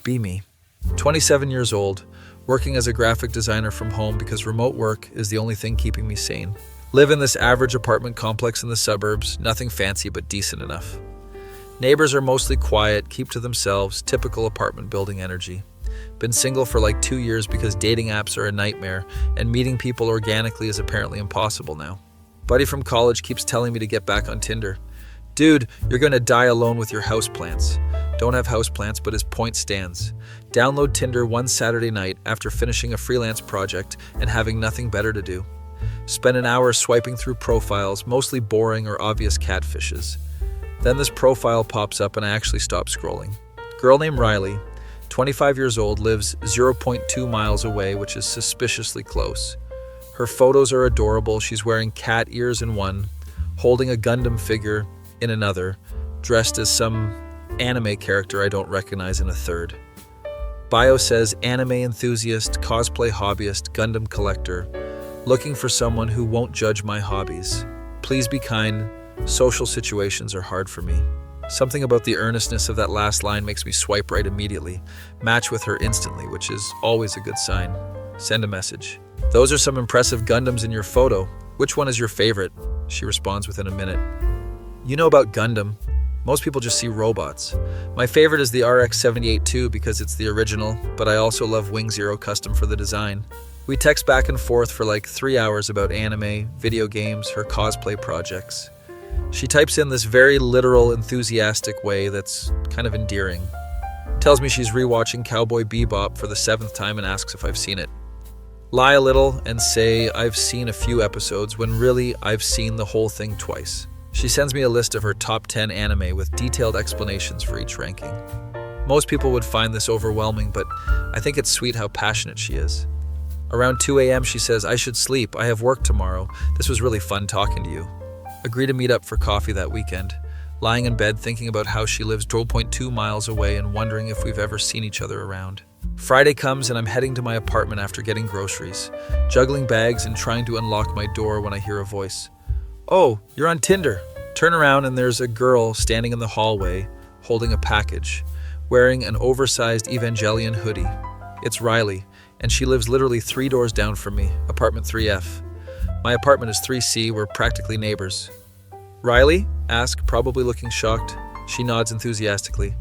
be me. 27 years old, working as a graphic designer from home because remote work is the only thing keeping me sane. Live in this average apartment complex in the suburbs, nothing fancy but decent enough. Neighbors are mostly quiet, keep to themselves, typical apartment building energy. Been single for like 2 years because dating apps are a nightmare and meeting people organically is apparently impossible now. Buddy from college keeps telling me to get back on Tinder. Dude, you're gonna die alone with your houseplants. Don't have houseplants, but his point stands. Download Tinder one Saturday night after finishing a freelance project and having nothing better to do. Spend an hour swiping through profiles, mostly boring or obvious catfishes. Then this profile pops up and I actually stop scrolling. Girl named Riley, 25 years old, lives 0.2 miles away, which is suspiciously close. Her photos are adorable. She's wearing cat ears in one, holding a Gundam figure in another, dressed as some anime character I don't recognize in a third. Bio says anime enthusiast, cosplay hobbyist, Gundam collector, looking for someone who won't judge my hobbies. Please be kind. Social situations are hard for me. Something about the earnestness of that last line makes me swipe right immediately, match with her instantly, which is always a good sign. Send a message. Those are some impressive Gundams in your photo. Which one is your favorite? She responds within a minute. You know about Gundam. Most people just see robots. My favorite is the RX-78-2 because it's the original, but I also love Wing Zero Custom for the design. We text back and forth for like 3 hours about anime, video games, her cosplay projects. She types in this very literal, enthusiastic way that's kind of endearing. Tells me she's rewatching Cowboy Bebop for the 7th time and asks if I've seen it. Lie a little and say I've seen a few episodes when really I've seen the whole thing twice. She sends me a list of her top 10 anime with detailed explanations for each ranking. Most people would find this overwhelming, but I think it's sweet how passionate she is. Around 2 a.m. she says, I should sleep, I have work tomorrow. This was really fun talking to you. Agree to meet up for coffee that weekend. Lying in bed thinking about how she lives 12.2 miles away and wondering if we've ever seen each other around. Friday comes and I'm heading to my apartment after getting groceries, juggling bags and trying to unlock my door when I hear a voice. Oh, you're on Tinder. Turn around and there's a girl standing in the hallway holding a package, wearing an oversized Evangelion hoodie. It's Riley, and she lives literally 3 doors down from me, apartment 3F. My apartment is 3C, we're practically neighbors. Riley? Ask, probably looking shocked. She nods enthusiastically.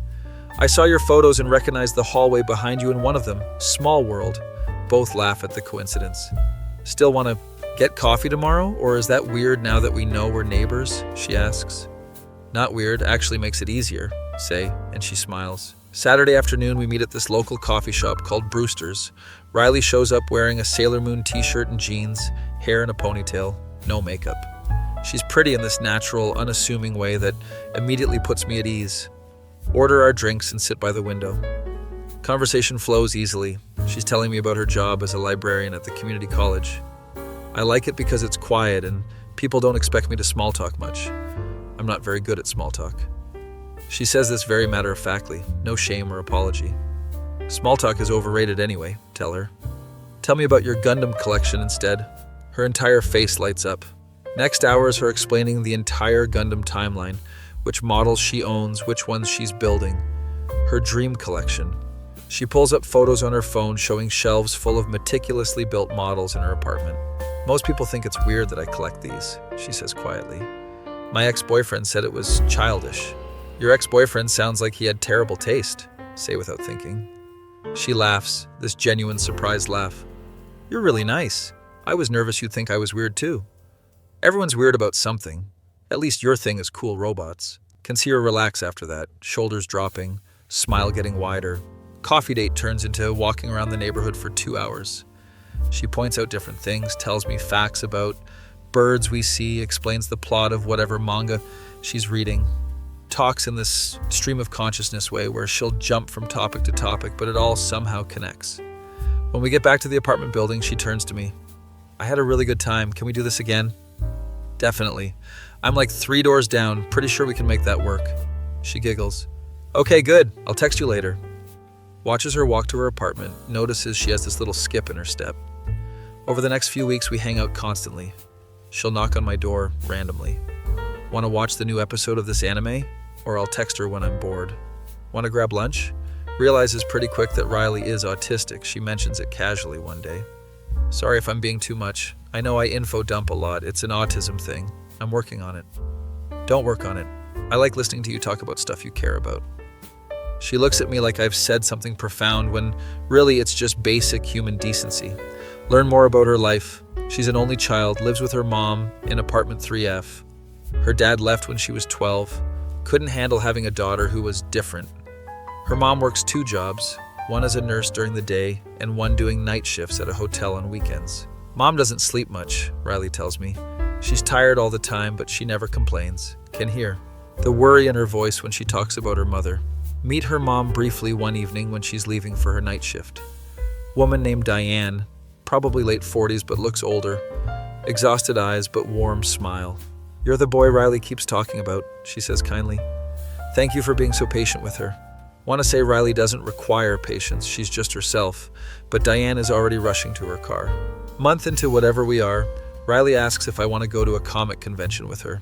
I saw your photos and recognized the hallway behind you in one of them. Small world. Both laugh at the coincidence. Still want to get coffee tomorrow, or is that weird now that we know we're neighbors? She asks. Not weird, actually makes it easier, say, and she smiles. Saturday afternoon, we meet at this local coffee shop called Brewster's. Riley shows up wearing a Sailor Moon t-shirt and jeans, hair in a ponytail, no makeup. She's pretty in this natural, unassuming way that immediately puts me at ease. Order our drinks and sit by the window. Conversation flows easily. She's telling me about her job as a librarian at the community college. I like it because it's quiet and people don't expect me to small talk much. I'm not very good at small talk. She says this very matter-of-factly, no shame or apology. Small talk is overrated anyway, tell her. Tell me about your Gundam collection instead. Her entire face lights up. Next hour is her explaining the entire Gundam timeline, which models she owns, which ones she's building. Her dream collection. She pulls up photos on her phone showing shelves full of meticulously built models in her apartment. Most people think it's weird that I collect these, she says quietly. My ex-boyfriend said it was childish. Your ex-boyfriend sounds like he had terrible taste, say without thinking. She laughs, this genuine surprised laugh. You're really nice. I was nervous you'd think I was weird too. Everyone's weird about something. At least your thing is cool robots. Can see her relax after that, shoulders dropping, smile getting wider. Coffee date turns into walking around the neighborhood for 2 hours. She points out different things, tells me facts about birds we see, explains the plot of whatever manga she's reading. Talks in this stream of consciousness way where she'll jump from topic to topic, but it all somehow connects. When we get back to the apartment building, she turns to me. I had a really good time. Can we do this again? Definitely. I'm like 3 doors down. Pretty sure we can make that work. She giggles. Okay, good. I'll text you later. Watches her walk to her apartment, notices she has this little skip in her step. Over the next few weeks, we hang out constantly. She'll knock on my door randomly. Want to watch the new episode of this anime? Or I'll text her when I'm bored. Want to grab lunch? Realizes pretty quick that Riley is autistic. She mentions it casually one day. Sorry if I'm being too much. I know I info dump a lot. It's an autism thing. I'm working on it. Don't work on it. I like listening to you talk about stuff you care about. She looks at me like I've said something profound when really it's just basic human decency. Learn more about her life. She's an only child, lives with her mom in apartment 3F. Her dad left when she was 12. Couldn't handle having a daughter who was different. Her mom works 2 jobs, one as a nurse during the day and one doing night shifts at a hotel on weekends. Mom doesn't sleep much, Riley tells me. She's tired all the time, but she never complains. Can hear the worry in her voice when she talks about her mother. Meet her mom briefly one evening when she's leaving for her night shift. Woman named Diane, probably late 40s but looks older. Exhausted eyes but warm smile. You're the boy Riley keeps talking about, she says kindly. Thank you for being so patient with her. Want to say Riley doesn't require patience, she's just herself, but Diane is already rushing to her car. Month into whatever we are, Riley asks if I want to go to a comic convention with her.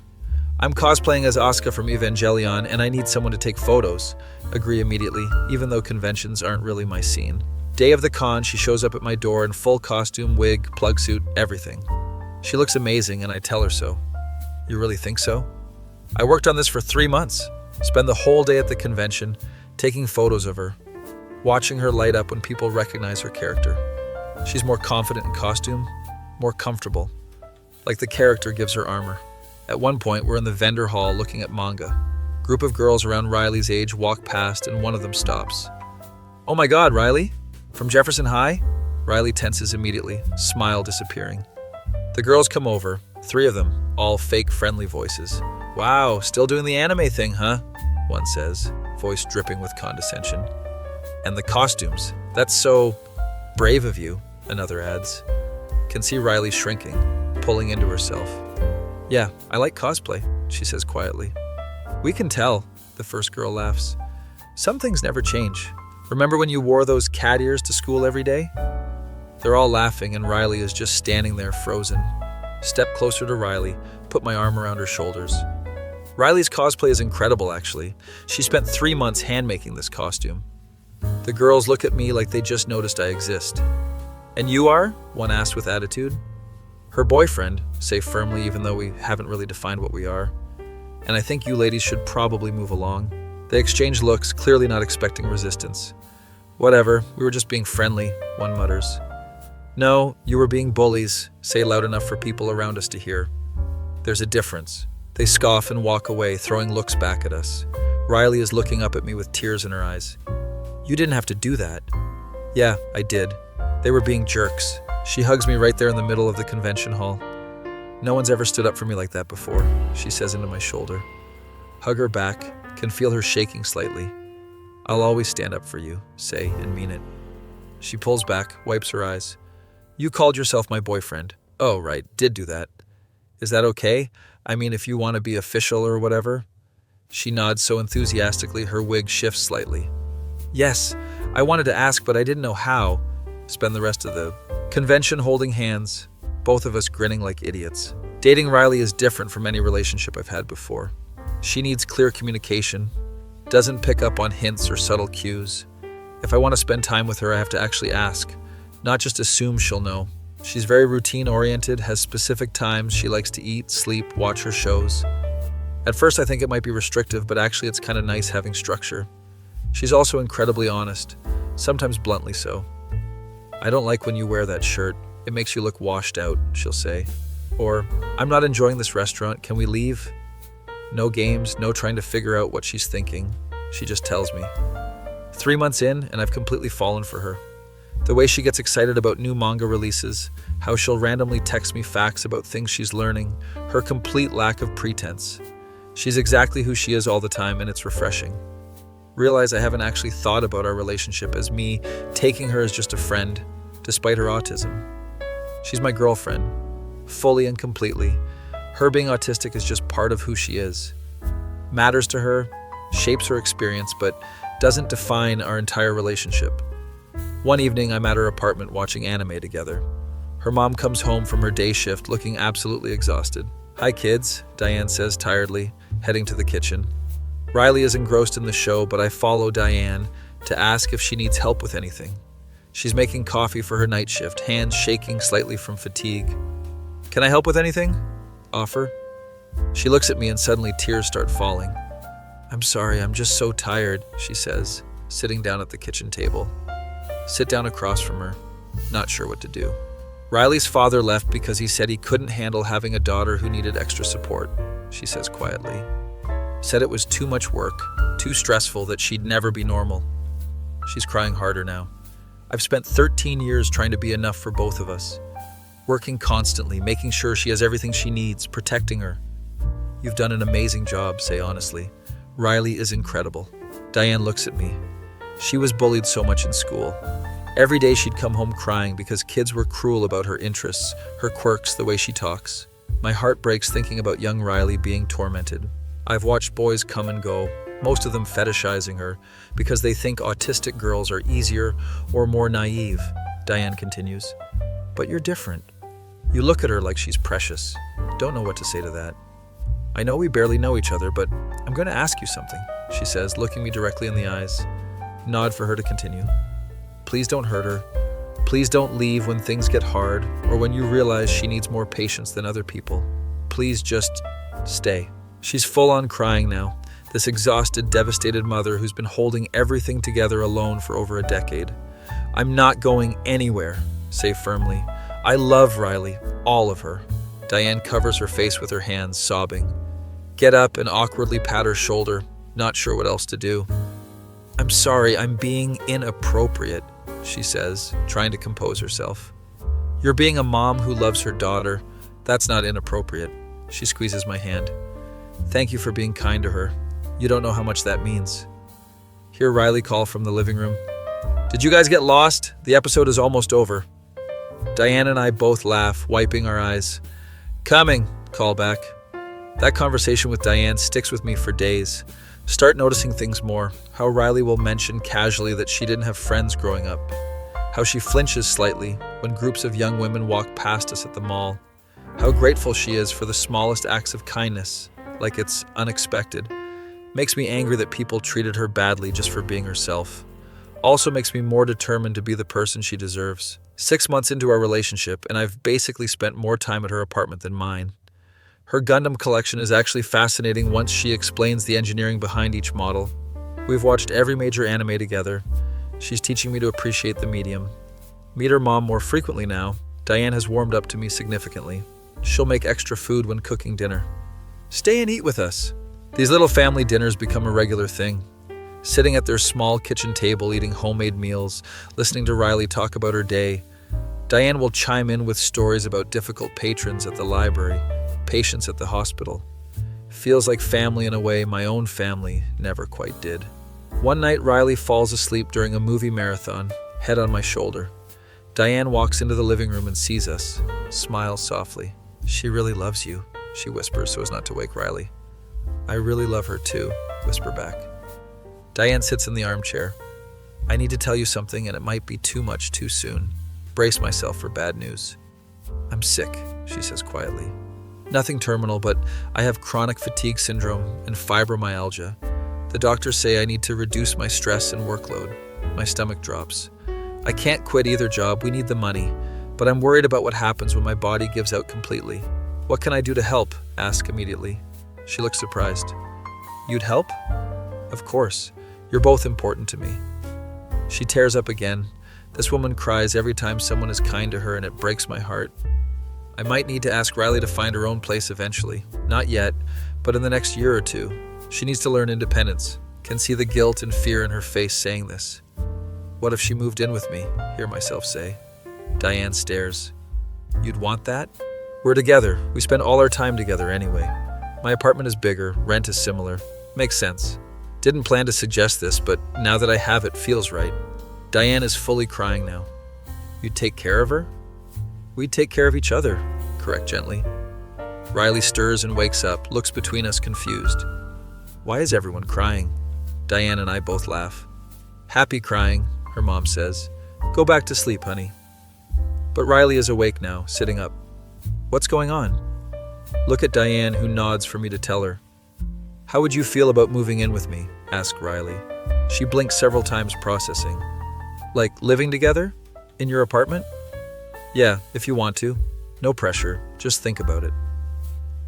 I'm cosplaying as Asuka from Evangelion and I need someone to take photos. Agree immediately, even though conventions aren't really my scene. Day of the con, she shows up at my door in full costume, wig, plug suit, everything. She looks amazing and I tell her so. You really think so? I worked on this for 3 months. Spend the whole day at the convention, taking photos of her, watching her light up when people recognize her character. She's more confident in costume, more comfortable, like the character gives her armor. At one point, we're in the vendor hall looking at manga. Group of girls around Riley's age walk past and one of them stops. Oh my God, Riley? From Jefferson High? Riley tenses immediately, smile disappearing. The girls come over, 3 of them, all fake friendly voices. Wow, still doing the anime thing, huh? One says, voice dripping with condescension. And the costumes, that's so brave of you, another adds. Can see Riley shrinking, pulling into herself. Yeah, I like cosplay, she says quietly. We can tell, the first girl laughs. Some things never change. Remember when you wore those cat ears to school every day? They're all laughing and Riley is just standing there frozen. Step closer to Riley, put my arm around her shoulders. Riley's cosplay is incredible, actually. She spent 3 months hand-making this costume. The girls look at me like they just noticed I exist. And you are? One asks with attitude. Her boyfriend, say firmly even though we haven't really defined what we are. And I think you ladies should probably move along. They exchange looks, clearly not expecting resistance. Whatever, we were just being friendly, one mutters. No, you were being bullies, say loud enough for people around us to hear. There's a difference. They scoff and walk away, throwing looks back at us. Riley is looking up at me with tears in her eyes. You didn't have to do that. Yeah, I did. They were being jerks. She hugs me right there in the middle of the convention hall. No one's ever stood up for me like that before, she says into my shoulder. Hug her back, can feel her shaking slightly. I'll always stand up for you, say and mean it. She pulls back, wipes her eyes. You called yourself my boyfriend. Oh, right, did do that. Is that okay? I mean, if you want to be official or whatever? She nods so enthusiastically her wig shifts slightly. Yes, I wanted to ask, but I didn't know how. Spend the rest of the convention holding hands, both of us grinning like idiots. Dating Riley is different from any relationship I've had before. She needs clear communication, doesn't pick up on hints or subtle cues. If I want to spend time with her, I have to actually ask, not just assume she'll know. She's very routine-oriented, has specific times she likes to eat, sleep, watch her shows. At first I think it might be restrictive, but actually it's kind of nice having structure. She's also incredibly honest, sometimes bluntly so. I don't like when you wear that shirt. It makes you look washed out, she'll say. Or, I'm not enjoying this restaurant, can we leave? No games, no trying to figure out what she's thinking. She just tells me. 3 months in, and I've completely fallen for her. The way she gets excited about new manga releases, how she'll randomly text me facts about things she's learning, her complete lack of pretense. She's exactly who she is all the time, and it's refreshing. Realize I haven't actually thought about our relationship as me taking her as just a friend, despite her autism. She's my girlfriend, fully and completely. Her being autistic is just part of who she is. Matters to her, shapes her experience, but doesn't define our entire relationship. One evening, I'm at her apartment watching anime together. Her mom comes home from her day shift looking absolutely exhausted. Hi kids, Diane says tiredly, heading to the kitchen. Riley is engrossed in the show, but I follow Diane, to ask if she needs help with anything. She's making coffee for her night shift, hands shaking slightly from fatigue. Can I help with anything? Offer. She looks at me and suddenly tears start falling. I'm sorry, I'm just so tired, she says, sitting down at the kitchen table. Sit down across from her, not sure what to do. Riley's father left because he said he couldn't handle having a daughter who needed extra support, she says quietly. Said it was too much work, too stressful that she'd never be normal. She's crying harder now. I've spent 13 years trying to be enough for both of us. Working constantly, making sure she has everything she needs, protecting her. You've done an amazing job, say honestly. Riley is incredible. Diane looks at me. She was bullied so much in school. Every day she'd come home crying because kids were cruel about her interests, her quirks, the way she talks. My heart breaks thinking about young Riley being tormented. I've watched boys come and go, most of them fetishizing her because they think autistic girls are easier or more naive, Diane continues. But you're different. You look at her like she's precious. Don't know what to say to that. I know we barely know each other, but I'm going to ask you something, she says, looking me directly in the eyes. Nod for her to continue. Please don't hurt her. Please don't leave when things get hard or when you realize she needs more patience than other people. Please just stay. She's full on crying now, this exhausted, devastated mother who's been holding everything together alone for over a decade. I'm not going anywhere, say firmly. I love Riley, all of her. Diane covers her face with her hands, sobbing. Get up and awkwardly pat her shoulder, not sure what else to do. I'm sorry, I'm being inappropriate, she says, trying to compose herself. You're being a mom who loves her daughter. That's not inappropriate. She squeezes my hand. Thank you for being kind to her. You don't know how much that means. Hear Riley call from the living room. Did you guys get lost? The episode is almost over. Diane and I both laugh, wiping our eyes. Coming, call back. That conversation with Diane sticks with me for days. Start noticing things more. How Riley will mention casually that she didn't have friends growing up. How she flinches slightly when groups of young women walk past us at the mall. How grateful she is for the smallest acts of kindness, like it's unexpected. Makes me angry that people treated her badly just for being herself. Also makes me more determined to be the person she deserves. 6 months into our relationship, and I've basically spent more time at her apartment than mine. Her Gundam collection is actually fascinating once she explains the engineering behind each model. We've watched every major anime together. She's teaching me to appreciate the medium. Meet her mom more frequently now. Diane has warmed up to me significantly. She'll make extra food when cooking dinner. Stay and eat with us. These little family dinners become a regular thing. Sitting at their small kitchen table eating homemade meals, listening to Riley talk about her day. Diane will chime in with stories about difficult patrons at the library, patients at the hospital. Feels like family in a way my own family never quite did. One night Riley falls asleep during a movie marathon, head on my shoulder. Diane walks into the living room and sees us, smiles softly. She really loves you, she whispers so as not to wake Riley. I really love her too, whisper back. Diane sits in the armchair. I need to tell you something and it might be too much too soon. Brace myself for bad news. I'm sick, she says quietly. Nothing terminal, but I have chronic fatigue syndrome and fibromyalgia. The doctors say I need to reduce my stress and workload. My stomach drops. I can't quit either job, we need the money, but I'm worried about what happens when my body gives out completely. What can I do to help? Ask immediately. She looks surprised. You'd help? Of course. You're both important to me. She tears up again. This woman cries every time someone is kind to her and it breaks my heart. I might need to ask Riley to find her own place eventually. Not yet, but in the next year or two. She needs to learn independence. Can see the guilt and fear in her face saying this. What if she moved in with me? Hear myself say. Diane stares. You'd want that? We're together. We spend all our time together anyway. My apartment is bigger, rent is similar. Makes sense. Didn't plan to suggest this, but now that I have it, feels right. Diane is fully crying now. You'd take care of her? We'd take care of each other, correct gently. Riley stirs and wakes up, looks between us confused. Why is everyone crying? Diane and I both laugh. Happy crying, her mom says. Go back to sleep, honey. But Riley is awake now, sitting up. What's going on? Look at Diane, who nods for me to tell her. How would you feel about moving in with me? Asked Riley. She blinks several times, processing. Like, living together? In your apartment? Yeah, if you want to. No pressure, just think about it.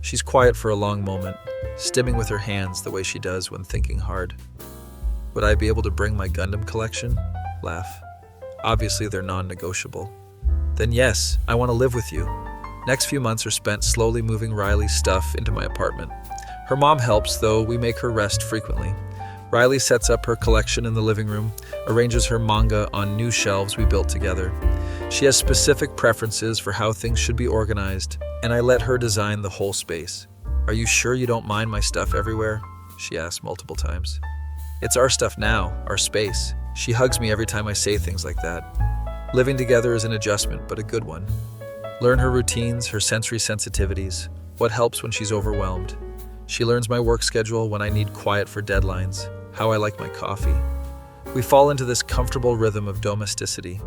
She's quiet for a long moment, stimming with her hands the way she does when thinking hard. Would I be able to bring my Gundam collection? Laugh. Obviously, they're non-negotiable. Then yes, I want to live with you. Next few months are spent slowly moving Riley's stuff into my apartment. Her mom helps, though we make her rest frequently. Riley sets up her collection in the living room, arranges her manga on new shelves we built together. She has specific preferences for how things should be organized, and I let her design the whole space. Are you sure you don't mind my stuff everywhere? She asks multiple times. It's our stuff now, our space. She hugs me every time I say things like that. Living together is an adjustment, but a good one. Learn her routines, her sensory sensitivities, what helps when she's overwhelmed. She learns my work schedule when I need quiet for deadlines, how I like my coffee. We fall into this comfortable rhythm of domesticity.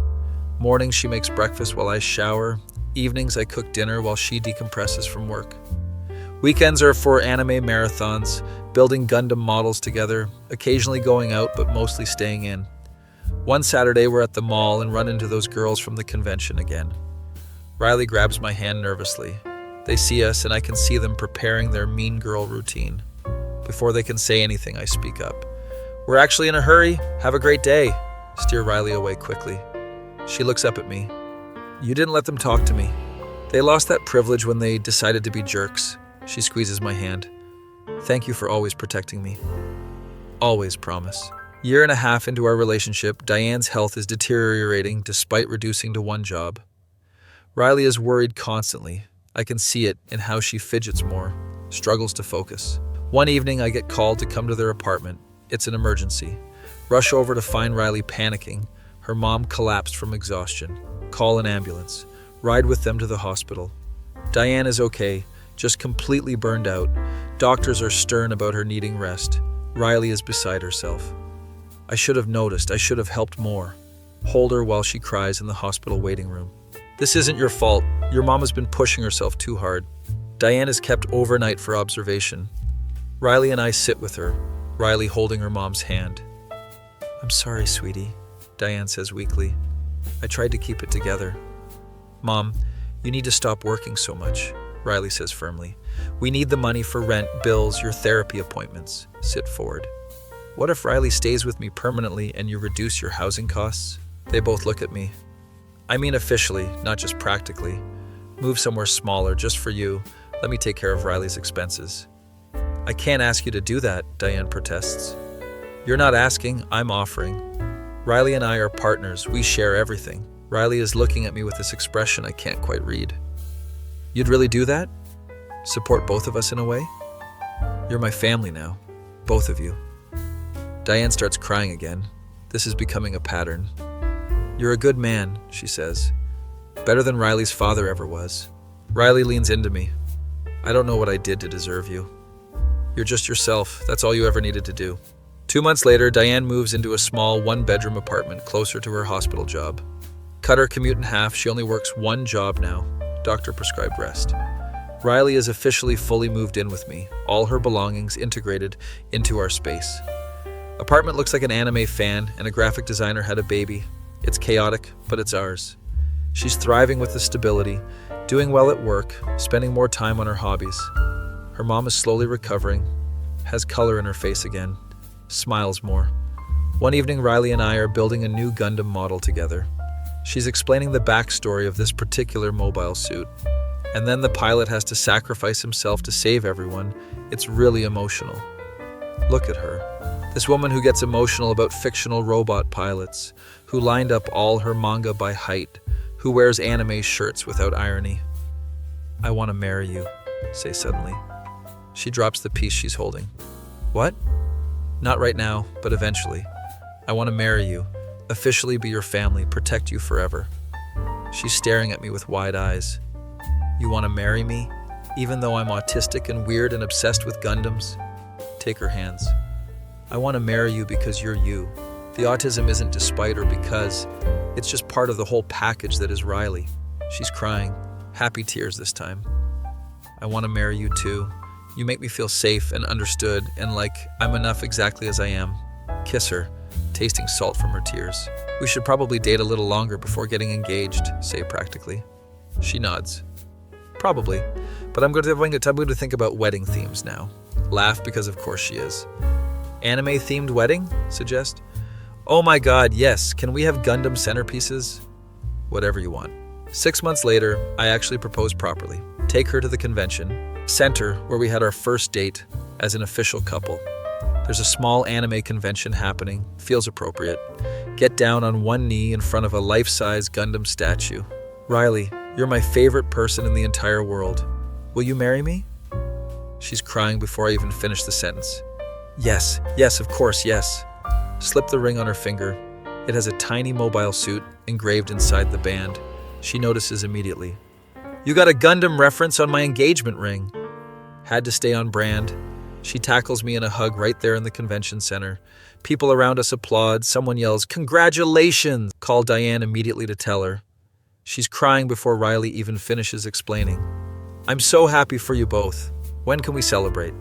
Mornings she makes breakfast while I shower. Evenings I cook dinner while she decompresses from work. Weekends are for anime marathons, building Gundam models together, occasionally going out but mostly staying in. One Saturday we're at the mall and run into those girls from the convention again. Riley grabs my hand nervously. They see us and I can see them preparing their mean girl routine. Before they can say anything, I speak up. We're actually in a hurry. Have a great day. Steer Riley away quickly. She looks up at me. You didn't let them talk to me. They lost that privilege when they decided to be jerks. She squeezes my hand. Thank you for always protecting me. Always, promise. Year and a half into our relationship, Diane's health is deteriorating despite reducing to one job. Riley is worried constantly. I can see it in how she fidgets more, struggles to focus. One evening, I get called to come to their apartment. It's an emergency. Rush over to find Riley panicking. Her mom collapsed from exhaustion. Call an ambulance. Ride with them to the hospital. Diane is okay, just completely burned out. Doctors are stern about her needing rest. Riley is beside herself. I should have noticed. I should have helped more. Hold her while she cries in the hospital waiting room. This isn't your fault. Your mom has been pushing herself too hard. Diane is kept overnight for observation. Riley and I sit with her, Riley holding her mom's hand. I'm sorry, sweetie, Diane says weakly. I tried to keep it together. Mom, you need to stop working so much, Riley says firmly. We need the money for rent, bills, your therapy appointments. Sit forward. What if Riley stays with me permanently and you reduce your housing costs? They both look at me. I mean officially, not just practically. Move somewhere smaller just for you. Let me take care of Riley's expenses. I can't ask you to do that, Diane protests. You're not asking, I'm offering. Riley and I are partners. We share everything. Riley is looking at me with this expression I can't quite read. You'd really do that? Support both of us in a way? You're my family now. Both of you. Diane starts crying again. This is becoming a pattern. You're a good man, she says. Better than Riley's father ever was. Riley leans into me. I don't know what I did to deserve you. You're just yourself. That's all you ever needed to do. 2 months later, Diane moves into a small one-bedroom apartment closer to her hospital job. Cut her commute in half. She only works one job now. Doctor prescribed rest. Riley is officially fully moved in with me, all her belongings integrated into our space. Apartment looks like an anime fan and a graphic designer had a baby. It's chaotic, but it's ours. She's thriving with the stability, doing well at work, spending more time on her hobbies. Her mom is slowly recovering, has color in her face again, smiles more. One evening, Riley and I are building a new Gundam model together. She's explaining the backstory of this particular mobile suit. And then the pilot has to sacrifice himself to save everyone. It's really emotional. Look at her. This woman who gets emotional about fictional robot pilots, who lined up all her manga by height, who wears anime shirts without irony. I want to marry you, say suddenly. She drops the piece she's holding. What? Not right now, but eventually. I want to marry you, officially be your family, protect you forever. She's staring at me with wide eyes. You want to marry me, even though I'm autistic and weird and obsessed with Gundams? Take her hands. I want to marry you because you're you. The autism isn't despite or because. It's just part of the whole package that is Riley. She's crying, happy tears this time. I want to marry you too. You make me feel safe and understood and like I'm enough exactly as I am. Kiss her. tasting salt from her tears. We should probably date a little longer before getting engaged, say practically. She nods. Probably, but I'm going to think about wedding themes now. Laugh because of course she is. Anime-themed wedding? Suggest. Oh my god, yes, can we have Gundam centerpieces? Whatever you want. 6 months later, I actually proposed properly. Take her to the convention center where we had our first date as an official couple. There's a small anime convention happening, feels appropriate. Get down on one knee in front of a life-size Gundam statue. Riley, you're my favorite person in the entire world. Will you marry me? She's crying before I even finish the sentence. Yes, of course, yes. Slip the ring on her finger. It has a tiny mobile suit engraved inside the band. She notices immediately. You got a Gundam reference on my engagement ring. Had to stay on brand. She tackles me in a hug right there in the convention center. People around us applaud. Someone yells, "Congratulations!" Call Diane immediately to tell her. She's crying before Riley even finishes explaining. I'm so happy for you both. When can we celebrate?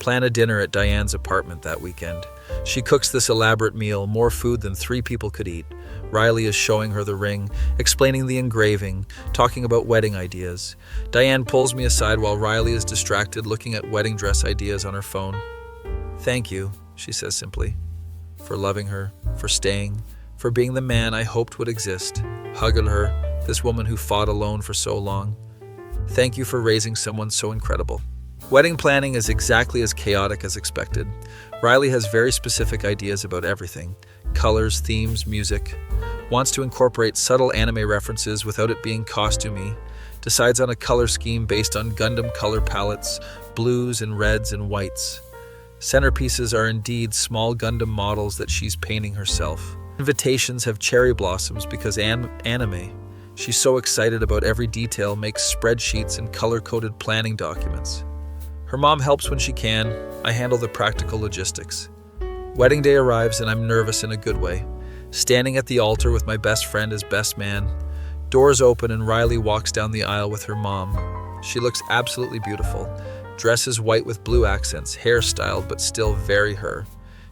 Plan a dinner at Diane's apartment that weekend. She cooks this elaborate meal, more food than 3 people could eat. Riley is showing her the ring, explaining the engraving, talking about wedding ideas. Diane pulls me aside while Riley is distracted looking at wedding dress ideas on her phone. Thank you, she says simply, for loving her, for staying, for being the man I hoped would exist. Hugging her, this woman who fought alone for so long. Thank you for raising someone so incredible. Wedding planning is exactly as chaotic as expected. Riley has very specific ideas about everything. Colors, themes, music. Wants to incorporate subtle anime references without it being costumey. Decides on a color scheme based on Gundam color palettes, blues and reds and whites. Centerpieces are indeed small Gundam models that she's painting herself. Invitations have cherry blossoms because anime. She's so excited about every detail, makes spreadsheets and color-coded planning documents. Her mom helps when she can. I handle the practical logistics. Wedding day arrives and I'm nervous in a good way. Standing at the altar with my best friend as best man. Doors open and Riley walks down the aisle with her mom. She looks absolutely beautiful. Dress is white with blue accents, hairstyled but still very her.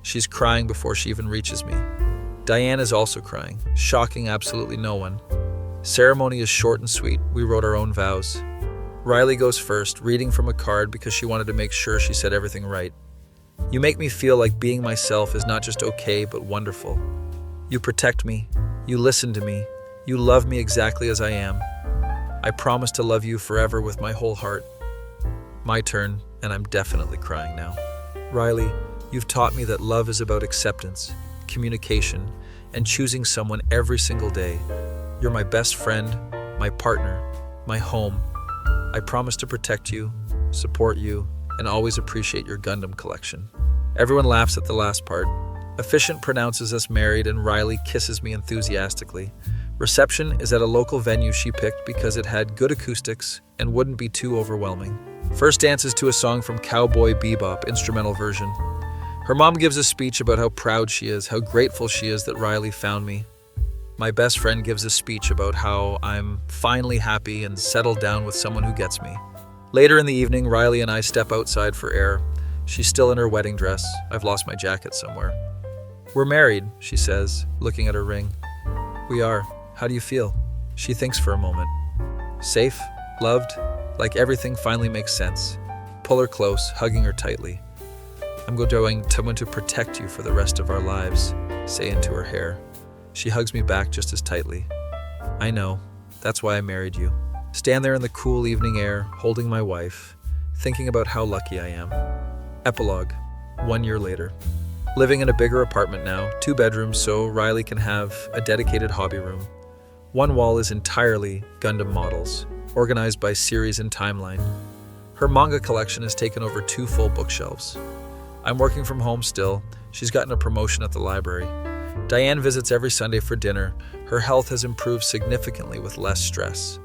She's crying before she even reaches me. Diane is also crying, shocking absolutely no one. Ceremony is short and sweet. We wrote our own vows. Riley goes first, reading from a card because she wanted to make sure she said everything right. You make me feel like being myself is not just okay, but wonderful. You protect me. You listen to me. You love me exactly as I am. I promise to love you forever with my whole heart. My turn, and I'm definitely crying now. Riley, you've taught me that love is about acceptance, communication, and choosing someone every single day. You're my best friend, my partner, my home. I promise to protect you, support you, and always appreciate your Gundam collection. Everyone laughs at the last part. Efficient pronounces us married and Riley kisses me enthusiastically. Reception is at a local venue she picked because it had good acoustics and wouldn't be too overwhelming. First dances to a song from Cowboy Bebop, instrumental version. Her mom gives a speech about how proud she is, how grateful she is that Riley found me. My best friend gives a speech about how I'm finally happy and settled down with someone who gets me. Later in the evening, Riley and I step outside for air. She's still in her wedding dress. I've lost my jacket somewhere. We're married, she says, looking at her ring. We are. How do you feel? She thinks for a moment. Safe? Loved? Like everything finally makes sense. Pull her close, hugging her tightly. I'm going to protect you for the rest of our lives, say into her hair. She hugs me back just as tightly. I know. That's why I married you. Stand there in the cool evening air, holding my wife, thinking about how lucky I am. Epilogue. 1 year later. Living in a bigger apartment now, 2 bedrooms so Riley can have a dedicated hobby room. One wall is entirely Gundam models, organized by series and timeline. Her manga collection has taken over 2 full bookshelves. I'm working from home still. She's gotten a promotion at the library. Diane visits every Sunday for dinner. Her health has improved significantly with less stress.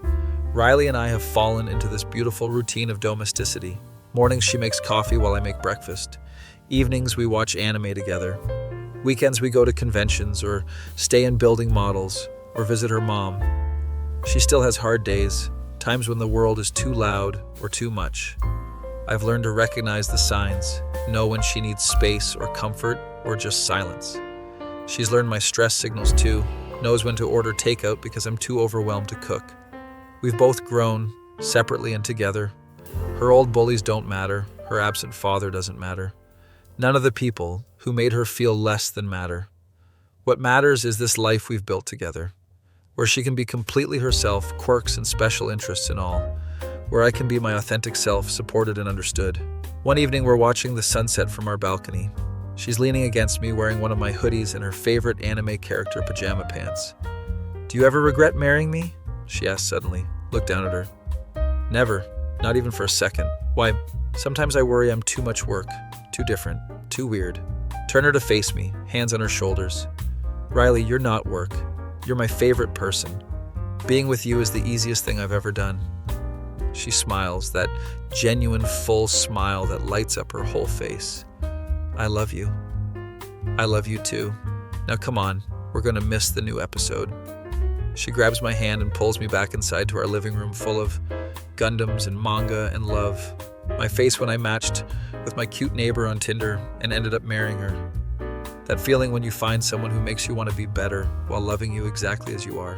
Riley and I have fallen into this beautiful routine of domesticity. Mornings she makes coffee while I make breakfast. Evenings we watch anime together. Weekends we go to conventions or stay in building models or visit her mom. She still has hard days, times when the world is too loud or too much. I've learned to recognize the signs, know when she needs space or comfort or just silence. She's learned my stress signals too, knows when to order takeout because I'm too overwhelmed to cook. We've both grown, separately and together. Her old bullies don't matter, her absent father doesn't matter. None of the people who made her feel less than matter. What matters is this life we've built together, where she can be completely herself, quirks and special interests and all, where I can be my authentic self, supported and understood. One evening we're watching the sunset from our balcony. She's leaning against me wearing one of my hoodies and her favorite anime character pajama pants. "Do you ever regret marrying me?" she asked suddenly. Look down at her. "Never, not even for a second. Why, sometimes I worry I'm too much work, too different, too weird." Turn her to face me, hands on her shoulders. "Riley, you're not work. You're my favorite person. Being with you is the easiest thing I've ever done." She smiles, that genuine, full smile that lights up her whole face. "I love you. I love you too. Now come on, we're going to miss the new episode." She grabs my hand and pulls me back inside to our living room full of Gundams and manga and love. My face when I matched with my cute neighbor on Tinder and ended up marrying her. That feeling when you find someone who makes you want to be better while loving you exactly as you are.